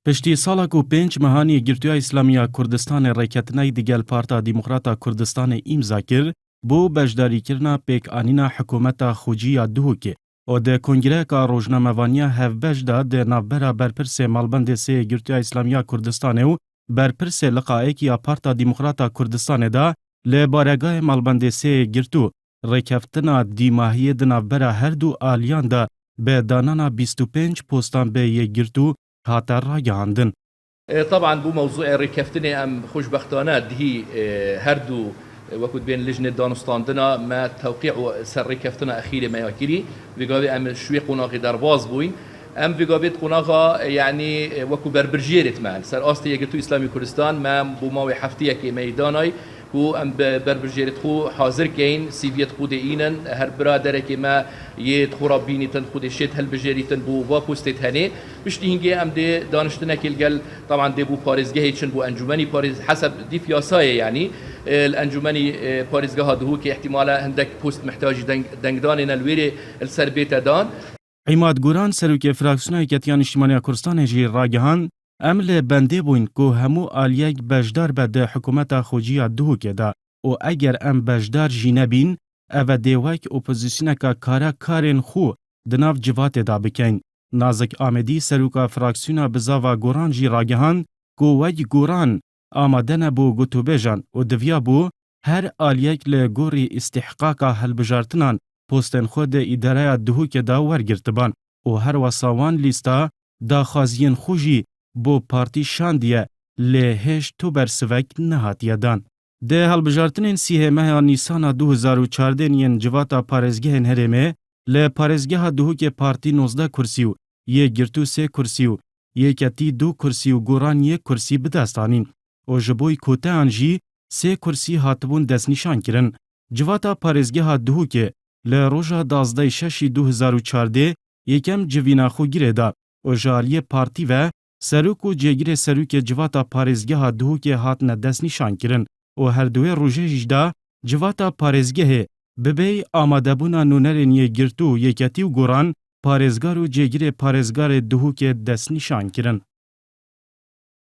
پشتی سالا کو پنج مهانی گرتویا اسلامی کردستان رکتنای دیگل پارتا دیموکراتا کردستان امضا کر بو بجداری کرنا پیک آنینا حکومت خوجی دهۆک و ده کنگره که روزنامه‌وانیا هفبجدا ده نافبرا برپرس مالبند سه گرتویا اسلامی کردستان و برپرس لقائکی پارتا دیموکراتا کردستان دا لبارگاه مالبند سه گرتو رکفتنا دیماهی ده نافبرا هر دو آلیان دا به دانانا 25 پوستان به یک گرتو هاتر را گهاندن. طبعا بو موضوع ركفتني ام خوشبختانه دهي هردو وكود بين لجنه دانستاندنا ما توقيع سر ركفتنا اخيره ما ياكري بيقابي ام شوي قناغي درباز بوين ام بيقابي قناغا يعني وكو بربرجيرت مال سر استي يجتو اسلامي كردستان ما بو ماوي حفتيه كي ميداناي هو ام بربرجيرت خو حاضر كاين سيفيت خود اينن هر برادر كي ما يد خرابيني تن خود شيت هل بجيريتن بو واكوستيت هني مش دينجي ام دي دانشتنا كيلقال طبعا دي بو باريزجه هيتشن بو انجمني باريز حسب دي فياسايه يعني الانجمني باريزجه هذا كي احتمالا عندك بوست محتاج دنگدان الويري السربيتا دان عماد گوران سروک فراکسیونای کتیان اجتماعی کردستان جی راگهان امل بنده بوین که همو آلیگ بجدار بده حکومت خوجی دهۆک دا و اگر ام بجدار جی نبین او دیوک اپوزیسیون که کارین خو دناف جوات دا بکن. نازک آمدی سروک فراکسیون بزاوا گوران جی راگهان که وی گوران آماده نبو گوتو بیجان و دویا بو هر آلیگ لگوری استحقاق هلبجارتنان پوستن خود اداره دهۆک دا ورگرتبان و هر وساوان لیستا دا خازین خوجی بو پارتی شاندیه لهش تو برسوک نهاتیه دان. ده هلبجارتنین سیه ماه نیسان 2014 ین جواتا پارزگه هرمه ل پارزگه دهۆک پارتی 19 کرسیو یه گرتو 3 کرسیو یکتی 2 کرسیو گوران 1 کرسی بدستانین و جبوی کوته انجی 3 کرسی هاتبون دست نشان کرن. جواتا پارزگه دهۆک ل روژا 12 شش 2014 یکم جوینا خو گیره دا و جالی پارتی و سروک و جگیر سروک جواتا پارزگه دهۆک هاتن دست نشان کرن و هر دوی روژه جدا جواتا پارزگه ببی آماده بونا نونرین یه گرتو یکتی و گوران پارزگار و جگیر پارزگار دهۆک دست نشان کرن.